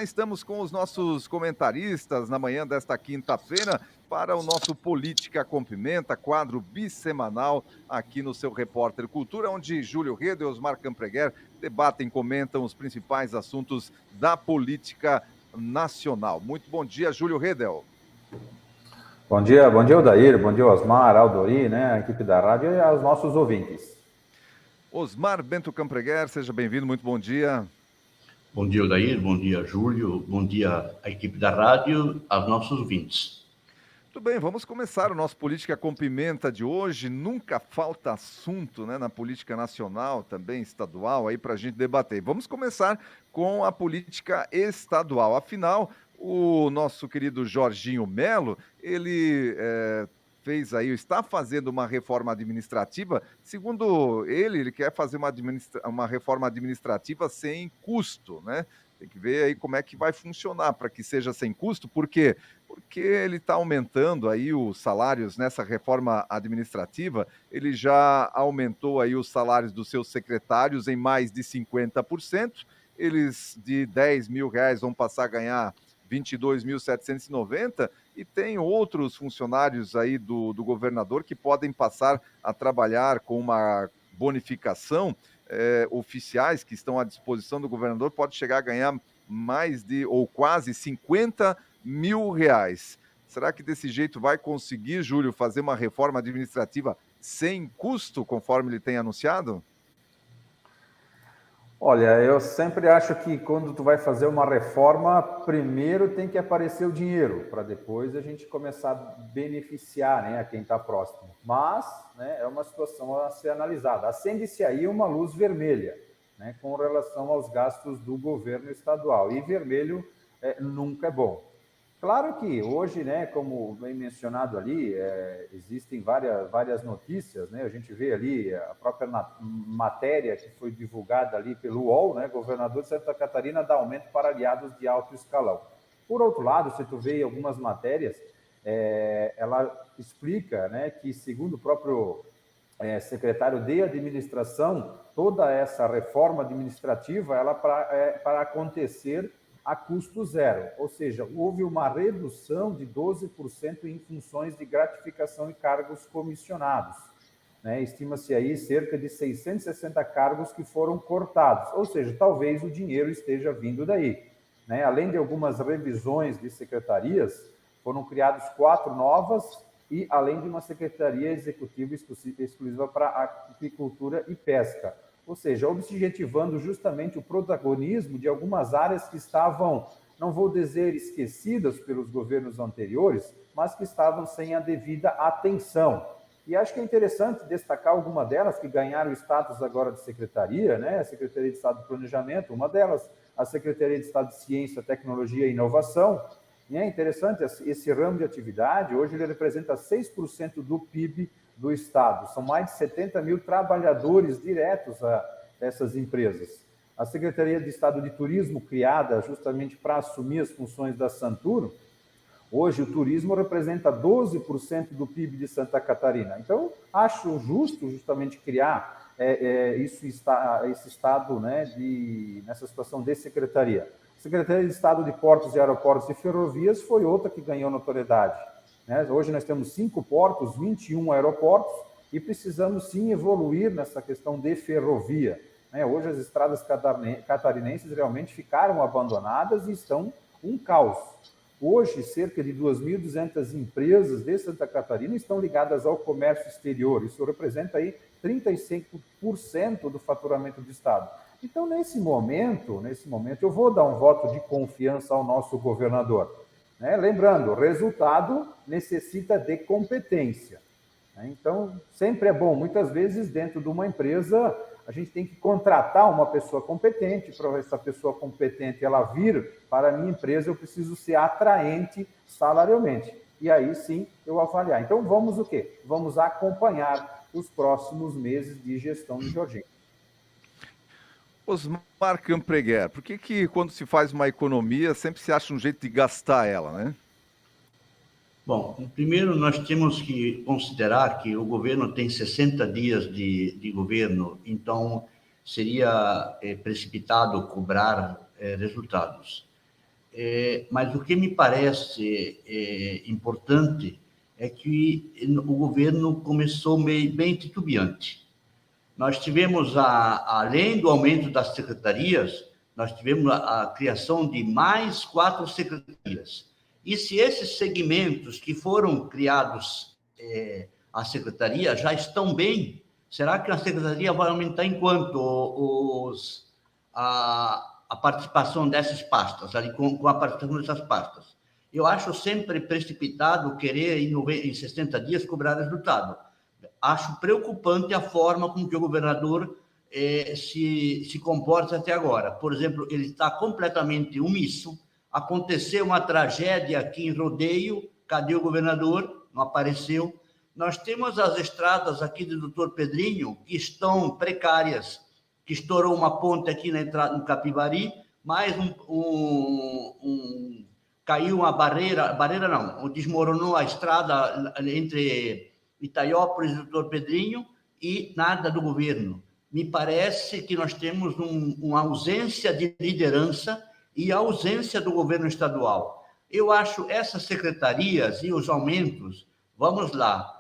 Estamos com os nossos comentaristas na manhã desta quinta-feira para o nosso Política com Pimenta, quadro bissemanal aqui no seu Repórter Cultura, onde Júlio Reda e Osmar Campreguer debatem, comentam os principais assuntos da política nacional. Muito bom dia, Júlio Redel. Bom dia, Odair, bom dia, Osmar, Aldori, né, a equipe da rádio e aos nossos ouvintes. Osmar Bento Campreguer, seja bem-vindo, muito bom dia. Bom dia, Odair, bom dia, Júlio, bom dia à equipe da rádio, aos nossos ouvintes. Muito bem, vamos começar o nosso Política com Pimenta de hoje. Nunca falta assunto, né, na política nacional, também estadual, aí para a gente debater. Vamos começar com a política estadual. Afinal, o nosso querido Jorginho Melo, ele fez aí, está fazendo uma reforma administrativa. Segundo ele quer fazer uma reforma administrativa sem custo, né? Tem que ver aí como é que vai funcionar para que seja sem custo, por quê? Porque ele está aumentando aí os salários nessa reforma administrativa, ele já aumentou aí os salários dos seus secretários em mais de 50%, eles de R$10.000 vão passar a ganhar 22.790 e tem outros funcionários aí do governador que podem passar a trabalhar com uma bonificação. Oficiais que estão à disposição do governador pode chegar a ganhar mais de ou quase R$50.000. Será que desse jeito vai conseguir, Júlio, fazer uma reforma administrativa sem custo, conforme ele tem anunciado? Olha, eu sempre acho que quando tu vai fazer uma reforma, primeiro tem que aparecer o dinheiro, para depois a gente começar a beneficiar, né, a quem está próximo. Mas, né, é uma situação a ser analisada. Acende-se aí uma luz vermelha, né, com relação aos gastos do governo estadual. E vermelho nunca é bom. Claro que hoje, né, como bem mencionado ali, existem várias notícias, né? A gente vê ali a própria matéria que foi divulgada ali pelo UOL, né? Governador de Santa Catarina dá aumento para aliados de alto escalão. Por outro lado, se tu vê algumas matérias, ela explica, né, que segundo o próprio secretário de administração, toda essa reforma administrativa ela para acontecer a custo zero, ou seja, houve uma redução de 12% em funções de gratificação e cargos comissionados, né? Estima-se aí cerca de 660 cargos que foram cortados, ou seja, talvez o dinheiro esteja vindo daí, né? Além de algumas revisões de secretarias, foram criadas 4 novas e além de uma secretaria executiva exclusiva para agricultura e pesca. Ou seja, objetivando justamente o protagonismo de algumas áreas que estavam, não vou dizer esquecidas pelos governos anteriores, mas que estavam sem a devida atenção. E acho que é interessante destacar alguma delas que ganharam o status agora de secretaria, né? A Secretaria de Estado de Planejamento, uma delas, a Secretaria de Estado de Ciência, Tecnologia e Inovação. E é interessante, esse ramo de atividade, hoje ele representa 6% do PIB do Estado. São mais de 70 mil trabalhadores diretos a essas empresas. A Secretaria de Estado de Turismo, criada justamente para assumir as funções da Santuro, hoje o turismo representa 12% do PIB de Santa Catarina. Então, acho justo justamente criar esse estado, né, nessa situação de secretaria. A Secretaria de Estado de Portos e Aeroportos e Ferrovias foi outra que ganhou notoriedade. Hoje nós temos 5 portos, 21 aeroportos e precisamos sim evoluir nessa questão de ferrovia. Hoje as estradas catarinenses realmente ficaram abandonadas e estão um caos. Hoje, cerca de 2.200 empresas de Santa Catarina estão ligadas ao comércio exterior. Isso representa aí 35% do faturamento do Estado. Então, nesse momento, eu vou dar um voto de confiança ao nosso governador. Lembrando, o resultado necessita de competência. Então, sempre é bom. Muitas vezes, dentro de uma empresa, a gente tem que contratar uma pessoa competente. Para essa pessoa competente ela vir para a minha empresa, eu preciso ser atraente salarialmente. E aí sim eu avaliar. Então, vamos o quê? Vamos acompanhar os próximos meses de gestão de Jorginho. Osmar Campreguer, por que quando se faz uma economia sempre se acha um jeito de gastar ela, né? Bom, primeiro nós temos que considerar que o governo tem 60 dias de governo, então seria precipitado cobrar resultados. Mas o que me parece importante é que o governo começou bem titubeante. Nós tivemos, além do aumento das secretarias, nós tivemos a criação de mais 4 secretarias. E se esses segmentos que foram criados à secretaria já estão bem, será que a secretaria vai aumentar em quanto a participação dessas pastas, ali com a participação dessas pastas? Eu acho sempre precipitado querer, em 60 dias, cobrar resultado. Acho preocupante a forma com que o governador se comporta até agora. Por exemplo, ele está completamente omisso. Aconteceu uma tragédia aqui em Rodeio, cadê o governador? Não apareceu. Nós temos as estradas aqui do Doutor Pedrinho, que estão precárias, que estourou uma ponte aqui na entrada no Capivari, mais caiu uma barreira não, desmoronou a estrada entre Itaiópolis e Doutor Pedrinho, e nada do governo. Me parece que nós temos uma ausência de liderança e a ausência do governo estadual. Eu acho essas secretarias e os aumentos, vamos lá,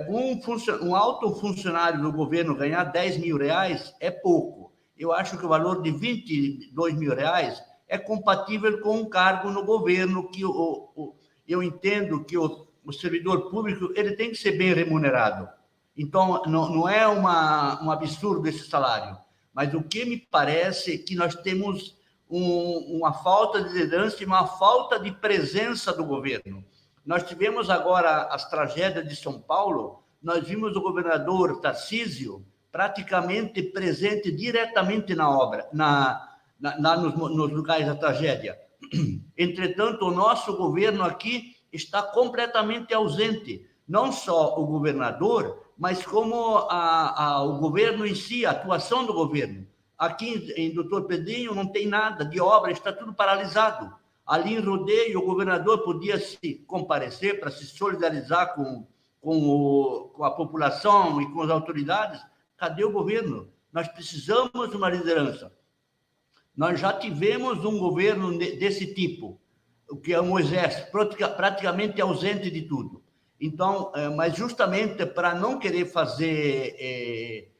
um alto funcionário do governo ganhar 10 mil reais é pouco. Eu acho que o valor de 22 mil reais é compatível com um cargo no governo, que eu entendo que o servidor público ele tem que ser bem remunerado. Então, não é um absurdo esse salário, mas o que me parece é que nós temos uma falta de liderança e uma falta de presença do governo. Nós tivemos agora as tragédias de São Paulo, nós vimos o governador Tarcísio praticamente presente diretamente na obra, nos lugares da tragédia. Entretanto, o nosso governo aqui está completamente ausente, não só o governador, mas como o governo em si, a atuação do governo. Aqui em Doutor Pedrinho não tem nada de obra, está tudo paralisado. Ali em Rodeio, o governador podia se comparecer para se solidarizar com a população e com as autoridades. Cadê o governo? Nós precisamos de uma liderança. Nós já tivemos um governo desse tipo, o que é um exército praticamente ausente de tudo. Então, mas justamente para não querer fazer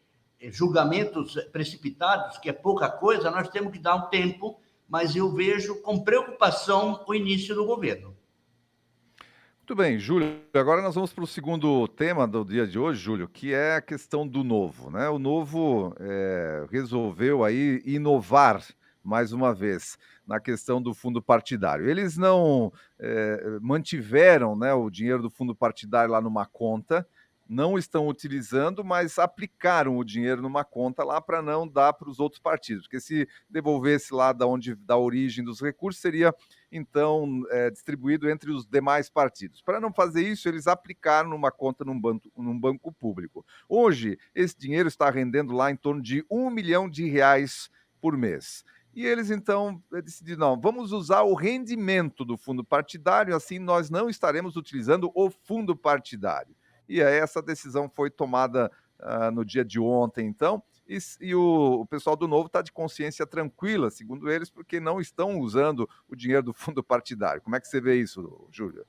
julgamentos precipitados, que é pouca coisa, nós temos que dar um tempo, mas eu vejo com preocupação o início do governo. Muito bem, Júlio. Agora nós vamos para o segundo tema do dia de hoje, Júlio, que é a questão do Novo, né? O Novo resolveu aí inovar mais uma vez na questão do fundo partidário. Eles não mantiveram, né, o dinheiro do fundo partidário lá numa conta, não estão utilizando, mas aplicaram o dinheiro numa conta lá para não dar para os outros partidos, porque se devolvesse lá da origem dos recursos, seria então distribuído entre os demais partidos. Para não fazer isso, eles aplicaram numa conta num banco público. Hoje, esse dinheiro está rendendo lá em torno de R$1 milhão por mês. E eles, então, decidiram, não, vamos usar o rendimento do fundo partidário, assim nós não estaremos utilizando o fundo partidário. E aí essa decisão foi tomada no dia de ontem, então, e o pessoal do Novo está de consciência tranquila, segundo eles, porque não estão usando o dinheiro do fundo partidário. Como é que você vê isso, Júlio?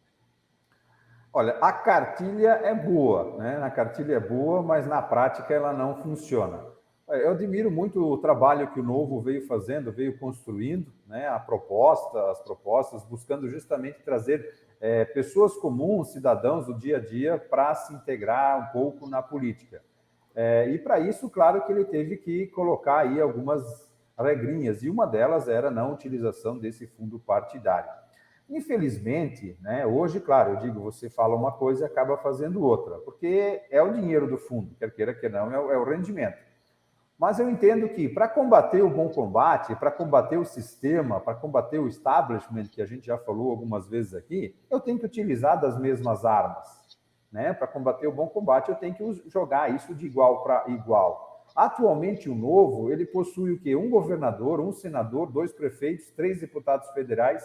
Olha, a cartilha é boa, né? A cartilha é boa, mas na prática ela não funciona. Eu admiro muito o trabalho que o Novo veio fazendo, veio construindo, né? As propostas, buscando justamente trazer pessoas comuns, cidadãos do dia a dia, para se integrar um pouco na política. E para isso, claro que ele teve que colocar aí algumas regrinhas, e uma delas era a não utilização desse fundo partidário. Infelizmente, né, hoje, claro, eu digo, você fala uma coisa e acaba fazendo outra, porque é o dinheiro do fundo, quer queira que não, é o rendimento. Mas eu entendo que para combater o bom combate, para combater o sistema, para combater o establishment, que a gente já falou algumas vezes aqui, eu tenho que utilizar das mesmas armas. Né? Para combater o bom combate, eu tenho que jogar isso de igual para igual. Atualmente, o Novo, ele possui o quê? Um governador, um senador, 2 prefeitos, 3 deputados federais,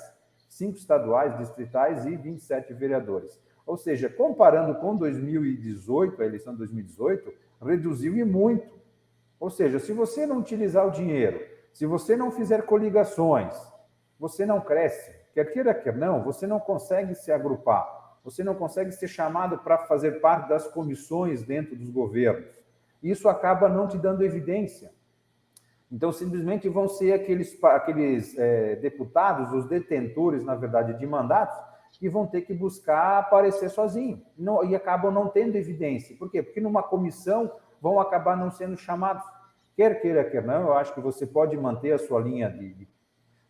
5 estaduais, distritais e 27 vereadores. Ou seja, comparando com 2018, a eleição de 2018, reduziu e muito. Ou seja, se você não utilizar o dinheiro, se você não fizer coligações, você não cresce. Quer queira, quer não, você não consegue se agrupar, você não consegue ser chamado para fazer parte das comissões dentro dos governos. Isso acaba não te dando evidência. Então, simplesmente vão ser aqueles deputados, os detentores, na verdade, de mandatos, que vão ter que buscar aparecer sozinho. E acabam não tendo evidência. Por quê? Porque numa comissão vão acabar não sendo chamados. Quer queira, quer não, eu acho que você pode manter a sua linha de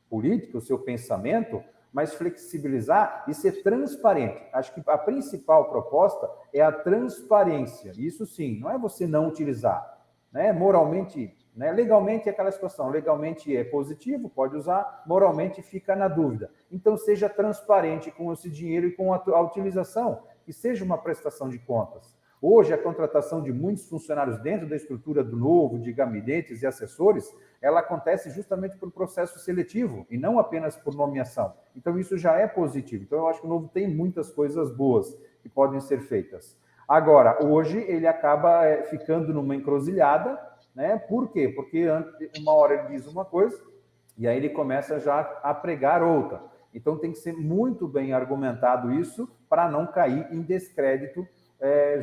política, o seu pensamento, mas flexibilizar e ser transparente. Acho que a principal proposta é a transparência. Isso sim, não é você não utilizar. Né? Moralmente, né? Legalmente é aquela situação, legalmente é positivo, pode usar, moralmente fica na dúvida. Então seja transparente com esse dinheiro e com a utilização, que seja uma prestação de contas. Hoje, a contratação de muitos funcionários dentro da estrutura do Novo, de gabinetes e assessores, ela acontece justamente por processo seletivo e não apenas por nomeação. Então, isso já é positivo. Então, eu acho que o Novo tem muitas coisas boas que podem ser feitas. Agora, hoje, ele acaba ficando numa encruzilhada, né? Por quê? Porque uma hora ele diz uma coisa e aí ele começa já a pregar outra. Então, tem que ser muito bem argumentado isso para não cair em descrédito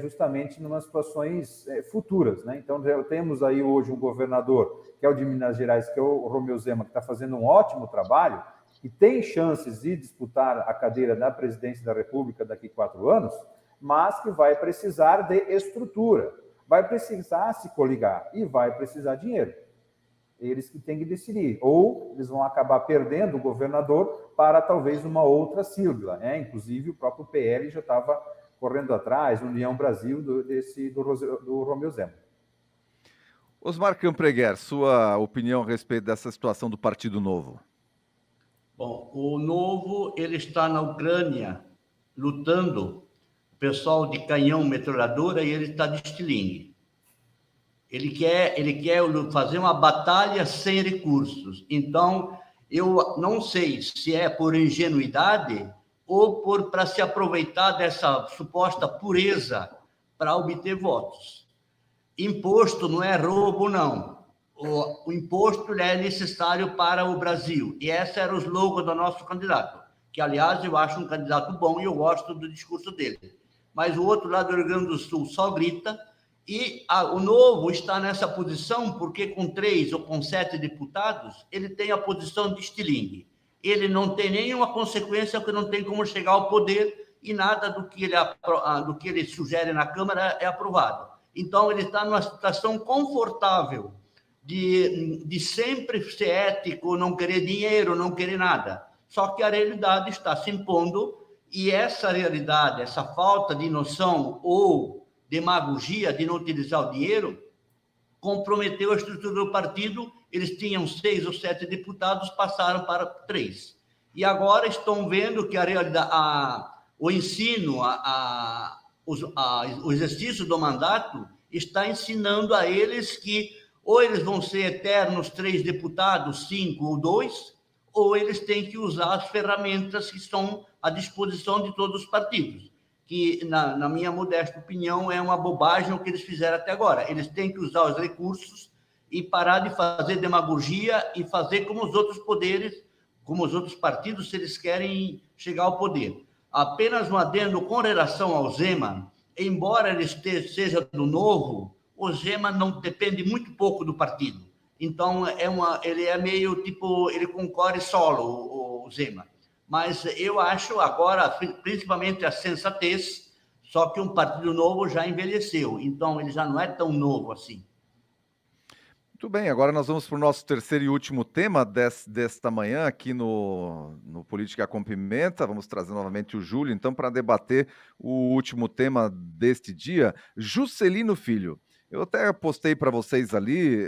justamente em umas situações futuras. Né? Então, temos aí hoje um governador, que é o de Minas Gerais, que é o Romeu Zema, que está fazendo um ótimo trabalho, que tem chances de disputar a cadeira da presidência da República daqui a 4 anos, mas que vai precisar de estrutura, vai precisar se coligar e vai precisar de dinheiro. Eles que têm que decidir. Ou eles vão acabar perdendo o governador para talvez uma outra sigla. Né? Inclusive, o próprio PL já estava correndo atrás, União Brasil, do Romeu Zema. Osmar Campreguer, sua opinião a respeito dessa situação do Partido Novo? Bom, o Novo, ele está na Ucrânia lutando, o pessoal de canhão metralhadora, e ele está de estilingue. Ele quer fazer uma batalha sem recursos. Então, eu não sei se é por ingenuidade ou para se aproveitar dessa suposta pureza para obter votos. Imposto não é roubo, não. O imposto é necessário para o Brasil. E esse era o slogan do nosso candidato, que, aliás, eu acho um candidato bom e eu gosto do discurso dele. Mas o outro lado do Rio Grande do Sul só grita, e o Novo está nessa posição porque com 3 ou com 7 deputados, ele tem a posição de estilingue. Ele não tem nenhuma consequência, porque não tem como chegar ao poder e nada do que ele sugere na Câmara é aprovado. Então, ele está numa situação confortável de sempre ser ético, não querer dinheiro, não querer nada. Só que a realidade está se impondo, e essa realidade, essa falta de noção ou demagogia de não utilizar o dinheiro, comprometeu a estrutura do partido. Eles tinham 6 ou 7 deputados, passaram para 3. E agora estão vendo que a realidade, o ensino, o exercício do mandato está ensinando a eles que ou eles vão ser eternos 3 deputados, 5 ou 2, ou eles têm que usar as ferramentas que estão à disposição de todos os partidos, que, na minha modesta opinião, é uma bobagem o que eles fizeram até agora. Eles têm que usar os recursos e parar de fazer demagogia e fazer como os outros poderes, como os outros partidos, se eles querem chegar ao poder. Apenas um adendo com relação ao Zema, embora ele seja do Novo, o Zema não depende muito pouco do partido. Então, ele é meio tipo, ele concorre solo, o Zema. Mas eu acho agora, principalmente a sensatez, só que um partido novo já envelheceu, então ele já não é tão novo assim. Muito bem, agora nós vamos para o nosso terceiro e último tema desta manhã aqui no Política com Pimenta. Vamos trazer novamente o Júlio, então, para debater o último tema deste dia. Juscelino Filho. Eu até postei para vocês ali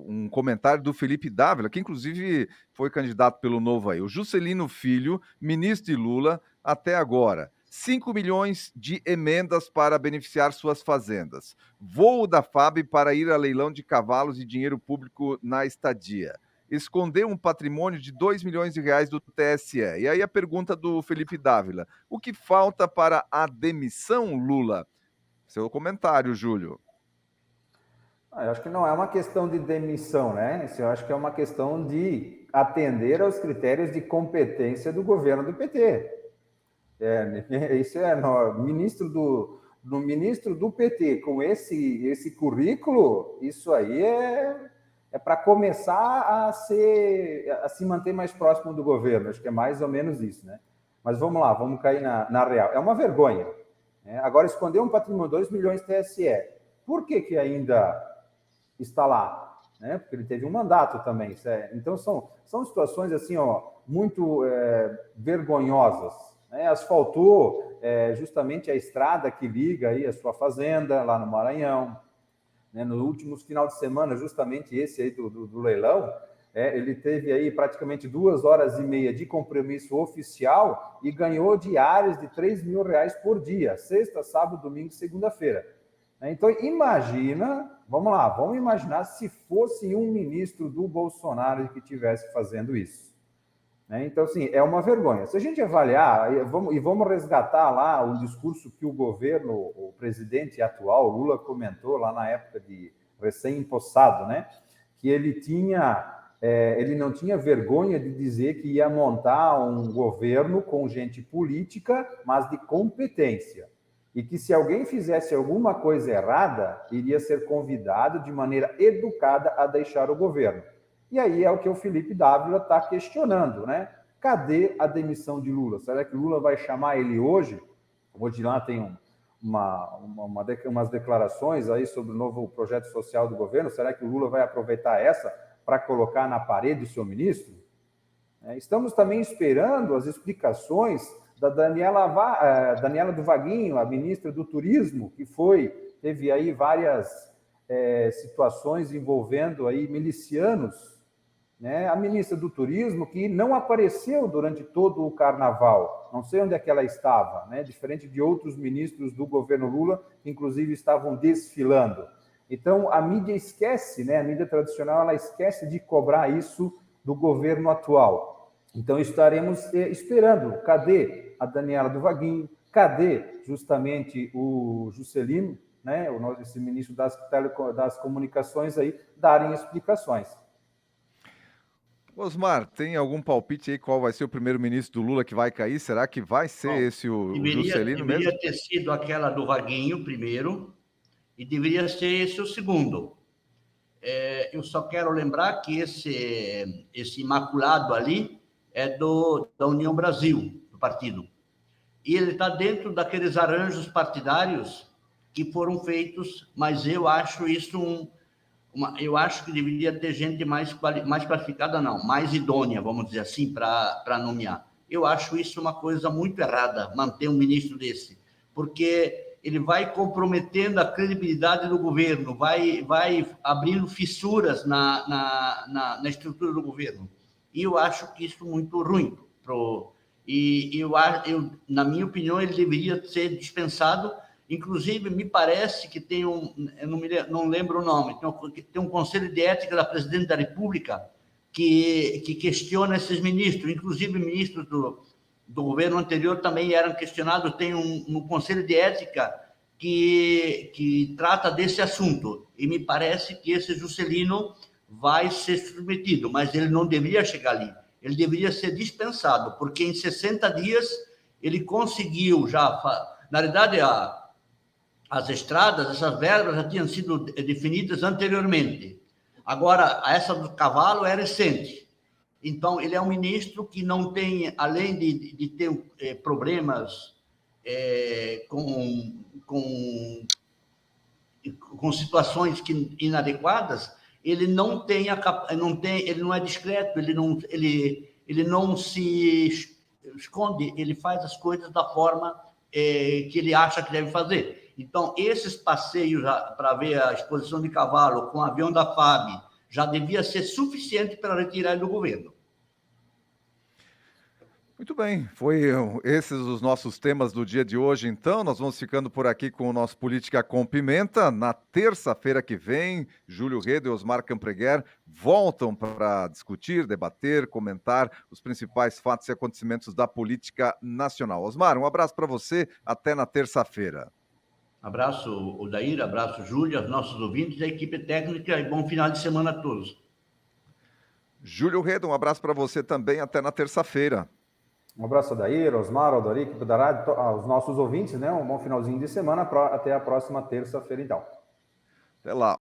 um comentário do Felipe Dávila, que inclusive foi candidato pelo Novo aí. O Juscelino Filho, ministro de Lula, até agora. 5 milhões de emendas para beneficiar suas fazendas. Voo da FAB para ir a leilão de cavalos e dinheiro público na estadia. Escondeu um patrimônio de 2 milhões de reais do TSE. E aí a pergunta do Felipe Dávila. O que falta para a demissão, Lula? Seu comentário, Júlio. Eu acho que não é uma questão de demissão, né? Eu acho que é uma questão de atender aos critérios de competência do governo do PT. Isso é no ministro do PT com esse currículo, isso aí é para começar a se manter mais próximo do governo. Acho que é mais ou menos isso, né? Mas vamos lá, vamos cair na real. É uma vergonha. Né? Agora, esconder um patrimônio, 2 milhões TSE. Por que ainda está lá? Né? Porque ele teve um mandato também. Então, são situações assim, muito vergonhosas. Né? Asfaltou justamente a estrada que liga aí a sua fazenda, lá no Maranhão. Né? No último final de semana, justamente esse aí do leilão, ele teve aí praticamente 2h30 de compromisso oficial e ganhou diárias de R$3 mil por dia, sexta, sábado, domingo e segunda-feira. Então, vamos imaginar se fosse um ministro do Bolsonaro que estivesse fazendo isso. Então, assim, é uma vergonha. Se a gente avaliar, vamos resgatar lá o discurso que o governo, o presidente atual, Lula, comentou lá na época de recém-impossado, né? Que ele não tinha vergonha de dizer que ia montar um governo com gente política, mas de competência. E que se alguém fizesse alguma coisa errada, iria ser convidado de maneira educada a deixar o governo. E aí é o que o Felipe Dávila está questionando, né? Cadê a demissão de Lula? Será que Lula vai chamar ele hoje? Hoje lá tem umas declarações aí sobre o novo projeto social do governo. Será que o Lula vai aproveitar essa para colocar na parede o seu ministro? Estamos também esperando as explicações da Daniela do Vaguinho, a ministra do Turismo, que teve aí várias situações envolvendo aí milicianos, né? A ministra do Turismo, que não apareceu durante todo o carnaval, não sei onde é que ela estava, né? Diferente de outros ministros do governo Lula, que inclusive estavam desfilando. Então, a mídia esquece, né? A mídia tradicional, ela esquece de cobrar isso do governo atual. Então, estaremos esperando. Cadê a Daniela do Vaguinho? Cadê justamente o Juscelino, né? Esse ministro das comunicações aí, darem explicações. Osmar, tem algum palpite aí qual vai ser o primeiro-ministro do Lula que vai cair? Será que vai ser o Juscelino mesmo? Deveria ter sido aquela do Vaguinho primeiro e deveria ser esse o segundo. Eu só quero lembrar que esse imaculado ali é da União Brasil, do partido. E ele está dentro daqueles arranjos partidários que foram feitos, mas eu acho isso eu acho que deveria ter gente mais qualificada, não, mais idônea, vamos dizer assim, para nomear. Eu acho isso uma coisa muito errada, manter um ministro desse, porque ele vai comprometendo a credibilidade do governo, vai abrindo fissuras na estrutura do governo. E eu acho que isso é muito ruim. Na minha opinião, ele deveria ser dispensado. Inclusive, me parece que tem eu não lembro o nome, tem um conselho de ética da presidente da República que questiona esses ministros, inclusive ministros do governo anterior também eram questionados. Tem um conselho de ética que trata desse assunto, e me parece que esse Juscelino vai ser submetido, mas ele não deveria chegar ali, ele deveria ser dispensado, porque em 60 dias ele conseguiu na realidade, as estradas, essas verbas já tinham sido definidas anteriormente. Agora, essa do cavalo é recente. Então, ele é um ministro que não tem, além de ter problemas com situações inadequadas, ele não é discreto, ele não se esconde, ele faz as coisas da forma que ele acha que deve fazer. Então, esses passeios para ver a exposição de cavalo com o avião da FAB já devia ser suficiente para retirar ele do governo. Muito bem, esses os nossos temas do dia de hoje, então. Nós vamos ficando por aqui com o nosso Política com Pimenta. Na terça-feira que vem, Júlio Reda e Osmar Campreguer voltam para discutir, debater, comentar os principais fatos e acontecimentos da política nacional. Osmar, um abraço para você, até na terça-feira. Abraço, Odair, abraço, Júlio, aos nossos ouvintes, a equipe técnica, e bom final de semana a todos. Júlio Reda, um abraço para você também, até na terça-feira. Um abraço a Daíra, Osmar, Aldori, equipe da rádio, aos nossos ouvintes, né? Um bom finalzinho de semana, até a próxima terça-feira, então. Até lá.